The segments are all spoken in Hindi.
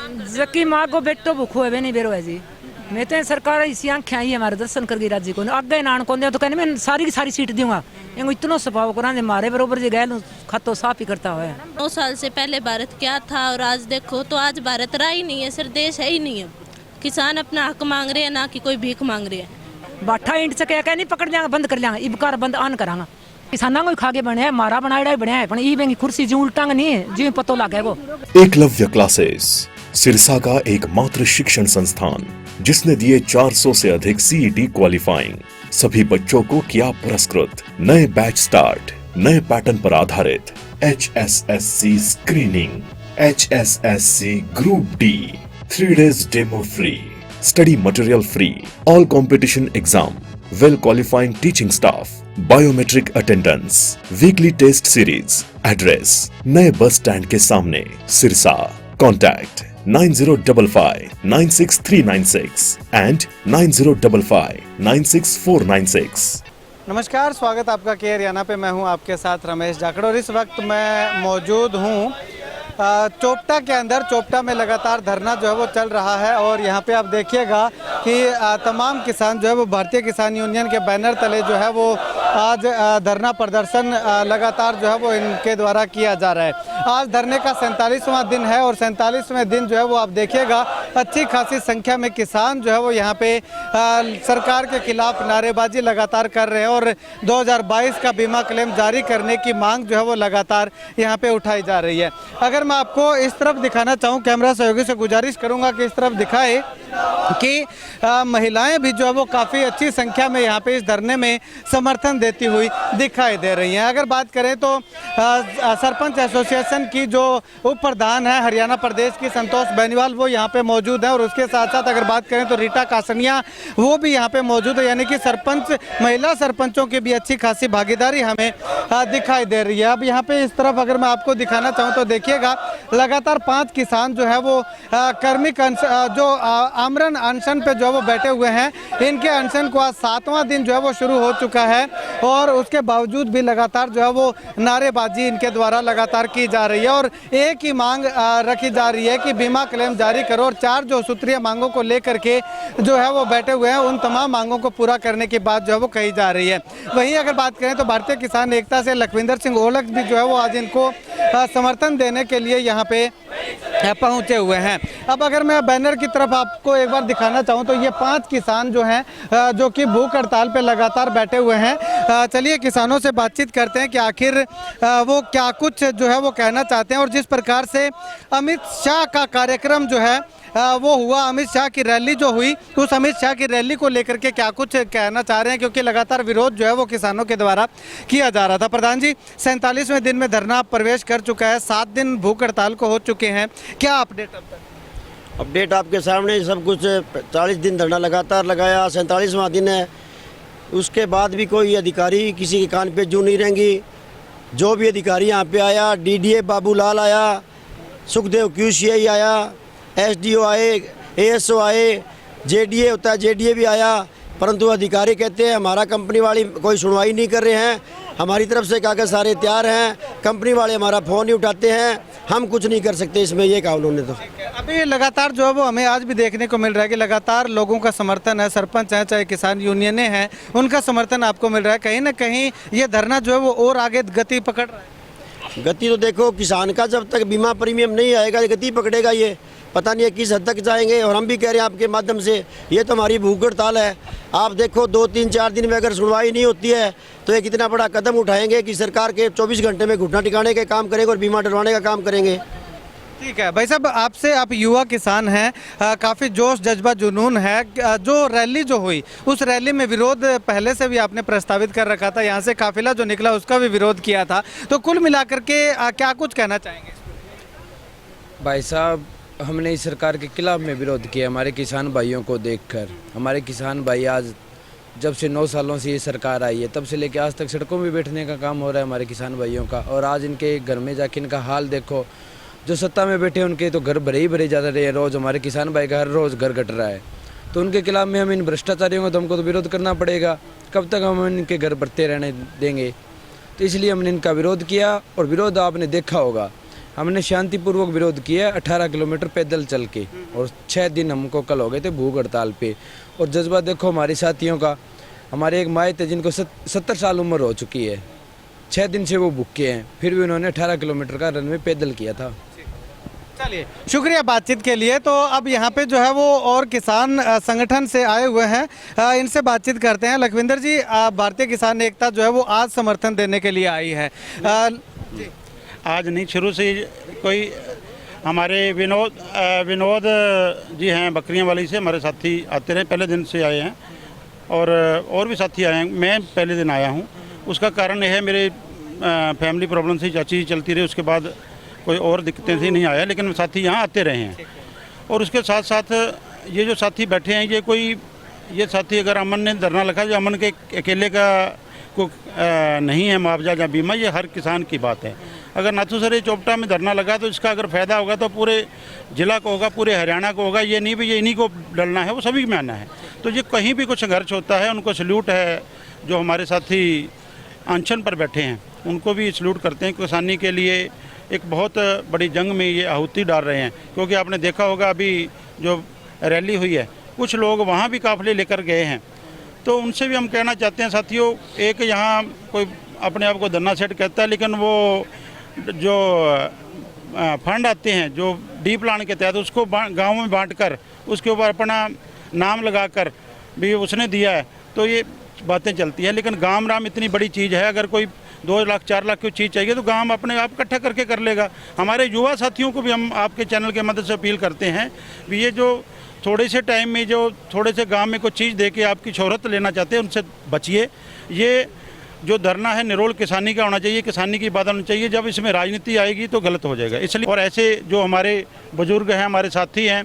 जकी माँ को बेटो भूखो है नहीं बेरो है जी। मैं तो सरकार इसी आंखें आई हमारे दर्शन करके राज्य को आगे नान को दे तो कहने मैं सारी की सारी सीट दूंगा। इनको इतना सफाव करा दे मारे बरोबर जी गए खातो साफ ही करता है। 9 साल से पहले भारत क्या था और आज देखो तो आज भारत रहा ही नहीं है, सिर्फ देश है ही नहीं है। किसान अपना हक मांग रहे हैं, ना कि कोई भीख मांग रहे हैं। बाठा इंट से कह नहीं पकड़ जाएंगे बंद कर जाएंगे इबकार बंद आन करांगा। किसाना को खा के बने है मारा बनाया बने है ई बेंगी कुर्सी जी उल्टांग नहीं जी पतो लगे वो। एकलव्य क्लासेस सिरसा का एकमात्र शिक्षण संस्थान जिसने दिए 400 से अधिक सीईटी क्वालिफाइंग। सभी बच्चों को किया पुरस्कृत। नए बैच स्टार्ट, नए पैटर्न पर आधारित HSSC screening, HSSC group D, 3 days demo free, study material free, all competition exam, well qualifying teaching staff, biometric attendance, weekly test series. Address नए बस स्टैंड के सामने सिरसा। Contact 9055 96396 and 9055 96496। नमस्कार, स्वागत आपका के हरियाणा पे। मैं हूं आपके साथ रमेश जाखड़ और इस वक्त मैं मौजूद हूं चोपटा के अंदर। चोपटा में लगातार धरना जो है वो चल रहा है और यहाँ पे आप देखिएगा कि तमाम किसान जो है वो भारतीय किसान यूनियन के बैनर तले जो है वो आज धरना प्रदर्शन लगातार जो है वो इनके द्वारा किया जा रहा है। आज धरने का 47वां दिन है और 47वें दिन जो है वो आप देखिएगा अच्छी खासी संख्या में किसान जो है वो यहाँ पे सरकार के खिलाफ नारेबाजी लगातार कर रहे हैं और 2022 का बीमा क्लेम जारी करने की मांग जो है वो लगातार यहाँ पे उठाई जा रही है। अगर मैं आपको इस तरफ दिखाना चाहूँ, कैमरा सहयोगी से गुजारिश करूँगा कि इस तरफ दिखाए कि महिलाएं भी जो है वो काफ़ी अच्छी संख्या में यहाँ पे इस धरने में समर्थन देती हुई दिखाई दे रही हैं। अगर बात करें तो सरपंच एसोसिएशन की जो उप प्रधान है हरियाणा प्रदेश की संतोष बेनीवाल वो यहाँ पे मौजूद है और उसके साथ साथ अगर बात करें तो रीटा कासनिया वो भी यहाँ पे मौजूद है। यानी कि सरपंच महिला सरपंचों की भी अच्छी खासी भागीदारी हमें दिखाई दे रही है। अब यहाँ पे इस तरफ अगर मैं आपको दिखाना चाहूँ तो देखिएगा लगातार 5 किसान जो है वो कर्मिक जो आमरण अनशन पे जो है वो बैठे हुए हैं। इनके अनशन को आज 7वां दिन जो है वो शुरू हो चुका है और उसके बावजूद भी लगातार जो है वो नारेबाजी इनके द्वारा लगातार की जा रही है और एक ही मांग रखी जा रही है कि बीमा क्लेम जारी करो और 4 जो सूत्रीय मांगों को लेकर के जो है वो बैठे हुए हैं उन तमाम मांगों को पूरा करने की बात जो है वो कही जा रही है। वहीं अगर बात करें तो भारतीय किसान एकता से लखविंदर सिंह ओलख भी जो है वो आज इनको समर्थन देने के लिए यहाँ पे पहुंचे हुए हैं। अब अगर मैं बैनर की तरफ आपको एक बार दिखाना चाहूं तो ये 5 किसान जो हैं जो कि भूख हड़ताल पे लगातार बैठे हुए हैं। चलिए किसानों से बातचीत करते हैं कि आखिर वो क्या कुछ जो है वो कहना चाहते हैं और जिस प्रकार से अमित शाह का कार्यक्रम जो है वो हुआ, अमित शाह की रैली जो हुई, उस अमित शाह की रैली को लेकर के क्या कुछ कहना चाह रहे हैं क्योंकि लगातार विरोध जो है वो किसानों के द्वारा किया जा रहा था। प्रधान जी, 47वें दिन में धरना प्रवेश कर चुका है, 7 दिन भूख हड़ताल को हो चुके हैं, क्या अपडेट अब तक? अपडेट आपके सामने सब कुछ। 40 दिन धरना लगातार लगाया, 47वां दिन है। उसके बाद भी कोई अधिकारी किसी के कान पे जू नहीं रहेंगी। जो भी अधिकारी यहाँ पे आया, DDA बाबूलाल आया, सुखदेव QCI आया, SDO आए, ASO आए, JDA होता है JDA भी आया, परंतु अधिकारी कहते हैं हमारा कंपनी वाली कोई सुनवाई नहीं कर रहे हैं। हमारी तरफ से कागज सारे तैयार हैं, कंपनी वाले हमारा फ़ोन नहीं उठाते हैं, हम कुछ नहीं कर सकते इसमें, ये कहा उन्होंने। तो अभी लगातार जो है वो हमें आज भी देखने को मिल रहा है कि लगातार लोगों का समर्थन है, सरपंच हैं चाहे किसान यूनियनें हैं, उनका समर्थन आपको मिल रहा है। कहीं ना कहीं ये धरना जो है वो और आगे गति पकड़ रहा है। गति तो देखो, किसान का जब तक बीमा प्रीमियम नहीं आएगा गति पकड़ेगा ये, पता नहीं है किस हद तक जाएंगे। और हम भी कह रहे हैं आपके माध्यम से, ये तो हमारी भूख हड़ताल है। आप देखो 2, 3, 4 दिन में अगर सुनवाई नहीं होती है तो एक इतना बड़ा कदम उठाएंगे कि सरकार के 24 घंटे में घुटना टिकाने के काम करेंगे और बीमा डलवाने का काम करेंगे। ठीक है भाई साहब, आपसे, आप युवा किसान हैं, काफ़ी जोश जज्बा जुनून है। जो रैली जो हुई उस रैली में विरोध पहले से भी आपने प्रस्तावित कर रखा था, यहाँ से काफिला जो निकला उसका भी विरोध किया था, तो कुल मिलाकर के क्या कुछ कहना चाहेंगे? भाई साहब, हमने इस सरकार के खिलाफ में विरोध किया हमारे किसान भाइयों को देखकर। हमारे किसान भाई आज जब से 9 सालों से ये सरकार आई है तब से लेकर आज तक सड़कों में बैठने का काम हो रहा है हमारे किसान भाइयों का। और आज इनके घर में जाके इनका हाल देखो, जो सत्ता में बैठे उनके तो घर भरे ही भरे जा रहे हैं। रोज़ हमारे किसान भाई का हर रोज़ घर घट रहा है, तो उनके खिलाफ में हम इन भ्रष्टाचारियों को तो हमको तो विरोध करना पड़ेगा। कब तक हम इनके घर भरते रहने देंगे? तो इसलिए हमने इनका विरोध किया और विरोध आपने देखा होगा हमने शांतिपूर्वक विरोध किया 18 किलोमीटर पैदल चल के, और 6 दिन हमको कल हो गए थे भूख हड़ताल पे। और जज्बा देखो हमारे साथियों का, हमारे एक माए थे जिनको 70 साल उम्र हो चुकी है, 6 दिन से वो भूखे हैं, फिर भी उन्होंने 18 किलोमीटर का रन में पैदल किया था। चलिए, शुक्रिया बातचीत के लिए। तो अब यहाँ पे जो है वो और किसान संगठन से आए हुए हैं, इनसे बातचीत करते हैं। लखविंदर जी, भारतीय किसान एकता जो है वो आज समर्थन देने के लिए आई है। आज नहीं, शुरू से कोई हमारे विनोद जी हैं बकरियां वाली से, हमारे साथी आते रहे, पहले दिन से आए हैं, और भी साथी आए हैं। मैं पहले दिन आया हूं। उसका कारण यह है, मेरे फैमिली प्रॉब्लम से चाची चलती रही, उसके बाद कोई और दिक्कतें थी, नहीं आया, लेकिन साथी यहाँ आते रहे हैं। और उसके साथ साथ ये जो साथी बैठे हैं, ये साथी अगर अमन ने धरना लगा, जो अमन के अकेले का को नहीं है मुआवजा या बीमा, ये हर किसान की बात है। अगर नाथूसरी चोपटा में धरना लगा तो इसका अगर फ़ायदा होगा तो पूरे ज़िला को होगा, पूरे हरियाणा को होगा। ये नहीं भी ये इन्हीं को लड़ना है, वो सभी में आना है। तो ये कहीं भी कुछ संघर्ष होता है, उनको सल्यूट है। जो हमारे साथी अनशन पर बैठे हैं उनको भी सल्यूट करते हैं। किसानी के लिए एक बहुत बड़ी जंग में ये आहुति डाल रहे हैं, क्योंकि आपने देखा होगा अभी जो रैली हुई है, कुछ लोग वहाँ भी काफ़िले लेकर गए हैं। तो उनसे भी हम कहना चाहते हैं साथियों, एक यहाँ कोई अपने आप को धरना सेट कहता है, लेकिन वो जो फंड आते हैं जो डी प्लान के तहत, उसको गांव में बांटकर उसके ऊपर अपना नाम लगाकर भी उसने दिया है, तो ये बातें चलती हैं। लेकिन गांव राम इतनी बड़ी चीज़ है, अगर कोई 2 लाख 4 लाख की चीज़ चाहिए तो गांव अपने आप इकट्ठा करके कर लेगा। हमारे युवा साथियों को भी हम आपके चैनल के मदद से अपील करते हैं भी ये जो थोड़े से टाइम में जो थोड़े से गांव में कोई चीज़ दे के आपकी शोहरत लेना चाहते हैं, उनसे बचिए। ये जो धरना है निरोल किसानी का होना चाहिए, किसानी की बात होनी चाहिए। जब इसमें राजनीति आएगी तो गलत हो जाएगा। इसलिए और ऐसे जो हमारे बुजुर्ग हैं, हमारे साथी हैं,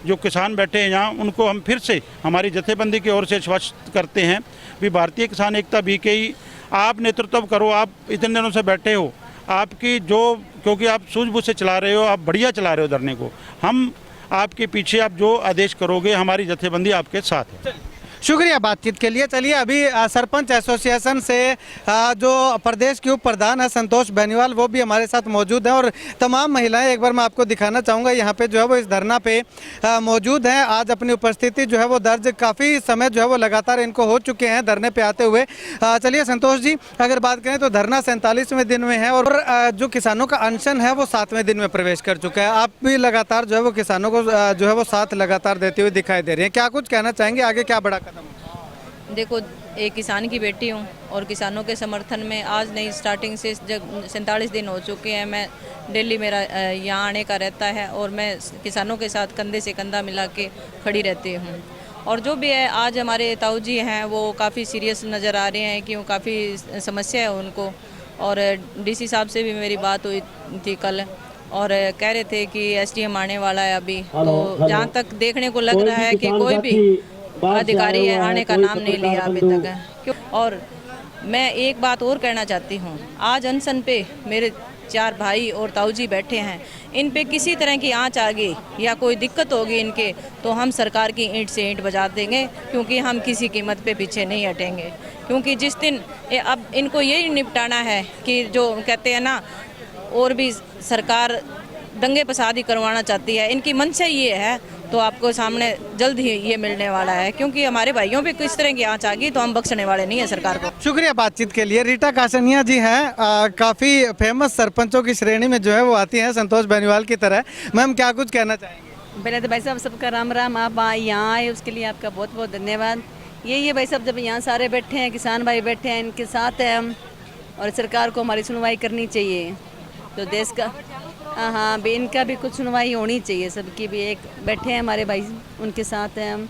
जो किसान बैठे हैं यहाँ, उनको हम फिर से हमारी जथेबंदी की ओर से आश्वस्त करते हैं भी भारतीय किसान एकता BKI आप नेतृत्व करो। आप इतने दिनों से बैठे हो, आपकी जो, क्योंकि आप सूझबूझ से चला रहे हो, आप बढ़िया चला रहे हो धरने को, हम आपके पीछे, आप जो आदेश करोगे हमारी जथेबंदी आपके साथ है। शुक्रिया बातचीत के लिए। चलिए, अभी सरपंच एसोसिएशन से जो प्रदेश के उप प्रधान है संतोष बेनीवाल, वो भी हमारे साथ मौजूद हैं, और तमाम महिलाएं एक बार मैं आपको दिखाना चाहूँगा यहाँ पे जो है वो इस धरना पे मौजूद हैं। आज अपनी उपस्थिति जो है वो दर्ज काफ़ी समय जो है वो लगातार इनको हो चुके हैं धरने पे आते हुए। चलिए संतोष जी, अगर बात करें तो धरना 47वें दिन में है, और जो किसानों का अनशन है वो 7वें दिन में प्रवेश कर चुका है। आप भी लगातार जो है वो किसानों को जो है वो साथ लगातार देते हुए दिखाई दे रहे हैं। क्या कुछ कहना चाहेंगे, आगे क्या बड़ा कदम? देखो, एक किसान की बेटी हूँ और किसानों के समर्थन में आज नहीं, स्टार्टिंग से जब 47 दिन हो चुके हैं, मैं डेली मेरा यहाँ आने का रहता है, और मैं किसानों के साथ कंधे से कंधा मिला के खड़ी रहती हूँ। और जो भी है, आज हमारे ताऊ जी हैं वो काफ़ी सीरियस नज़र आ रहे हैं, क्यों काफ़ी समस्या है उनको। और DC साहब से भी मेरी बात हुई थी कल, और कह रहे थे कि SDM आने वाला है अभी। तो जहाँ तक देखने को लग रहा है कि कोई भी अधिकारी है आने का नाम नहीं लिया अभी तक। और मैं एक बात और कहना चाहती हूँ, आज अनशन पे मेरे 4 भाई और ताऊ जी बैठे हैं, इन पे किसी तरह की आंच आ गई या कोई दिक्कत होगी इनके, तो हम सरकार की ईंट से ईंट बजा देंगे, क्योंकि हम किसी कीमत पे पीछे नहीं हटेंगे। क्योंकि जिस दिन अब इनको यही निपटाना है कि जो कहते हैं ना, और भी सरकार दंगे फसादी करवाना चाहती है, इनकी मंशा ये है, तो आपको सामने जल्द ही ये मिलने वाला है। क्योंकि हमारे भाइयों पे किस तरह की आंच आ गई तो हम बख्शने वाले नहीं है सरकार को। शुक्रिया बातचीत के लिए। रीटा कासनिया जी हैं, काफ़ी फेमस सरपंचों की श्रेणी में जो है वो आती हैं संतोष बेनीवाल की तरह। मैम, क्या कुछ कहना चाहेंगे? पहले तो भाई साहब सबका राम राम। आप यहाँ आए उसके लिए आपका बहुत बहुत धन्यवाद। यही है भाई साहब, जब यहाँ सारे बैठे हैं, किसान भाई बैठे हैं, इनके साथ है हम, और सरकार को हमारी सुनवाई करनी चाहिए। तो देश का हाँ भी, इनका भी कुछ सुनवाई होनी चाहिए, सबकी भी। एक बैठे हैं हमारे भाई, उनके साथ हैं हम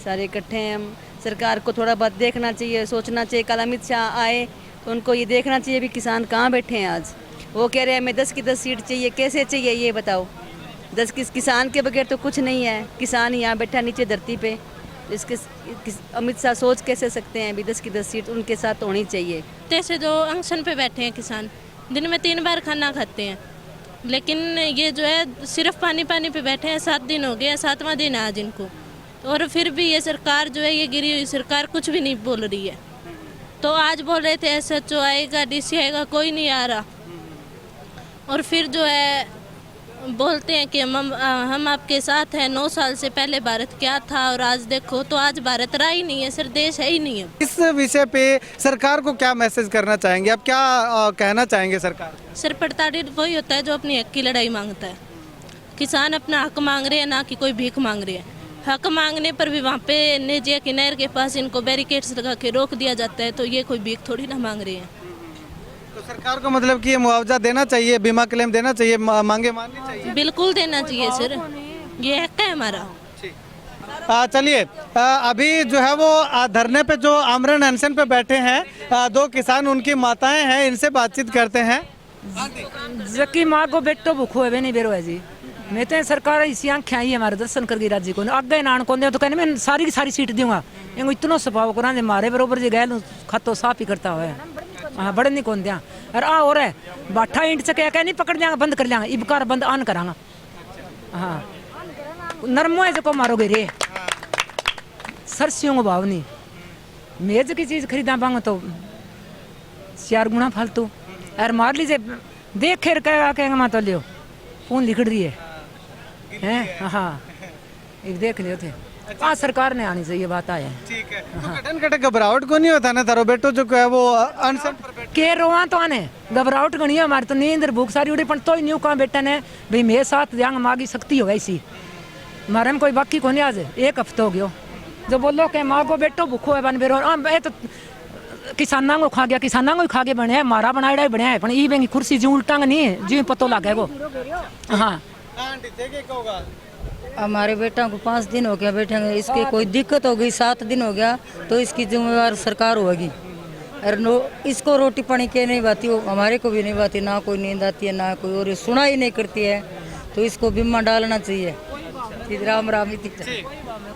सारे इकट्ठे हैं। हम सरकार को थोड़ा बहुत देखना चाहिए, सोचना चाहिए। कल अमित शाह आए तो उनको ये देखना चाहिए भी किसान कहाँ बैठे हैं। आज वो कह रहे हैं हमें 10 की 10 सीट चाहिए, कैसे चाहिए ये बताओ? 10 किसान के बगैर तो कुछ नहीं है। किसान यहाँ बैठा नीचे धरती पे, इसके अमित शाह सोच कैसे सकते हैं? भी 10 की 10 सीट उनके साथ होनी चाहिए। जैसे जो अनशन पे बैठे हैं किसान, दिन में 3 बार खाना खाते हैं, लेकिन ये जो है सिर्फ पानी पे बैठे हैं। 7 दिन हो गया, 7वां दिन है आज इनको। और फिर भी ये सरकार जो है, ये गिरी हुई सरकार कुछ भी नहीं बोल रही है। तो आज बोल रहे थे SHO आएगा, DC आएगा, कोई नहीं आ रहा। और फिर जो है बोलते हैं कि हम आपके साथ हैं। 9 साल से पहले भारत क्या था और आज देखो तो आज भारत रहा ही नहीं है, सर देश है ही नहीं है। इस विषय पे सरकार को क्या मैसेज करना चाहेंगे आप, क्या कहना चाहेंगे सरकार को? सर प्रताड़ित वही होता है जो अपनी हक की लड़ाई मांगता है। किसान अपना हक मांग रहे हैं, ना कि कोई भीख मांग रहे हैं। हक मांगने पर भी वहाँ पे नेजिया की नहर के पास इनको बैरिकेड्स लगा के रोक दिया जाता है, तो ये कोई भीख थोड़ी ना मांग रहे हैं। तो सरकार को मतलब कि ये मुआवजा देना चाहिए, बीमा क्लेम देना चाहिए, मांगे माननी चाहिए। बिल्कुल देना चाहिए सर, ये हक है हमारा। चलिए अभी जो है वो धरने पे जो आमरण अनशन पे बैठे हैं 2 किसान, उनकी माताएं हैं, इनसे बातचीत करते हैं। जकी माँ को बेटो भूखो है नहीं बेरो है जी। मैं तो सरकार इसी आंखें आई हमारे दर्शन करके राज्य को आगे नान को तो कहने मैं सारी की सारी सीट दूंगा। इनको इतना स्वभाव करा मारे बरोबर जी गैल खातो साफ ही करता हुआ है। हाँ बड़े नहीं कौन दिया अरे आ और है बाठा ईंट से कह नहीं पकड़ जाएंगे, बंद कर लेंगे, इबकार बंद आन करांगा। हाँ नरमो है जो मारोगे रे सरसियों को भाव नहीं। मेज की चीज़ खरीदा पाऊंगा तो 4 गुना फालतू यार मार लीजिए देख खेर कहेंगे माँ तो लियो फोन लिख रही है हैं। हाँ एक देख लियो थे। हाँ सरकार ने आनी चाहिए, बात आया है। ठीक है तो कटन कटे घबराहट को नहीं होता ना तारो बेटो जो है वो अनशन पर के रोआ तो आने घबराहट गणी है हमारी तो नींद भूख सारी उड़ी पण तो न्यू कहा बेटा ने भाई मेरे साथ जांग मागी सकती हो ऐसी हमारे में कोई बाकी को नहीं। आज 1 हफ्ता हो गयो जो बोलो कि माँ को बेटो भूखो है बन बेरो तो किसाना को खा गया, किसाना को खा के बने है, मारा बनाया बने है, ई बेंगी कुर्सी जी उल्टांग नहीं है जी पतो लगे वो। हाँ हमारे बेटा को 5 दिन हो गया बैठेंगे, इसकी कोई दिक्कत हो गई 7 दिन हो गया तो इसकी जिम्मेवार सरकार होगी। और इसको रोटी पानी के नहीं बाती, वो हमारे को भी नहीं बाती, ना कोई नींद आती है ना कोई और सुना ही नहीं करती है, तो इसको बीमा डालना चाहिए। राम राम।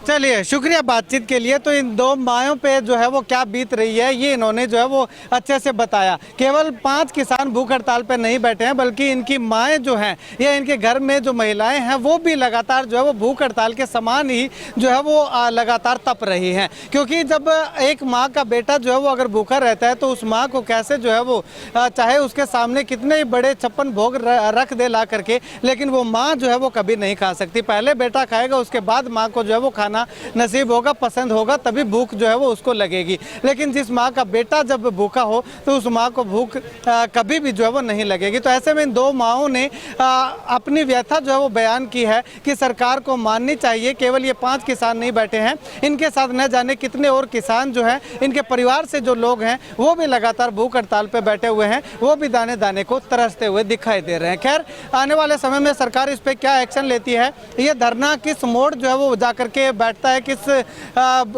चलिए शुक्रिया बातचीत के लिए। तो इन 2 मायों पे जो है वो क्या बीत रही है ये इन्होंने जो है वो अच्छे से बताया। केवल 5 किसान भूख हड़ताल पे नहीं बैठे हैं बल्कि इनकी माएँ जो हैं या इनके घर में जो महिलाएं हैं वो भी लगातार जो है वो भूख हड़ताल के समान ही जो है वो लगातार तप रही हैं। क्योंकि जब एक माँ का बेटा जो है वो अगर भूखा रहता है तो उस माँ को कैसे जो है वो चाहे उसके सामने कितने ही बड़े 56 भोग रख दे ला करके, लेकिन वो माँ जो है वो कभी नहीं खा सकती। पहले बेटा खाएगा उसके बाद माँ को जो है वो खाना नसीब होगा, पसंद होगा, तभी भूख जो है वो उसको लगेगी। लेकिन जिस माँ का बेटा जब भूखा हो तो उस माँ को भूख कभी भी जो है वो नहीं लगेगी। तो ऐसे में इन 2 माँओं ने अपनी व्यथा जो है वो बयान की है कि सरकार को माननी चाहिए। केवल ये 5 किसान नहीं बैठे हैं, इनके साथ न जाने कितने और किसान जो हैं, इनके परिवार से जो लोग हैं वो भी लगातार भूख हड़ताल पर बैठे हुए हैं, वो भी दाने दाने को तरसते हुए दिखाई दे रहे हैं। खैर आने वाले समय में सरकार इस पर क्या एक्शन लेती है, ये धरना किस मोड़ जो है वो जाकर के बैठता है, किस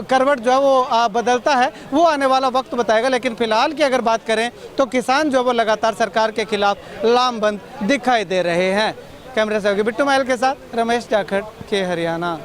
करवट जो है वो बदलता है, वो आने वाला वक्त बताएगा। लेकिन फिलहाल की अगर बात करें तो किसान जो है वो लगातार सरकार के खिलाफ लामबंद दिखाई दे रहे हैं। कैमरे से बिट्टू महल के साथ रमेश जाखड़ के हरियाणा।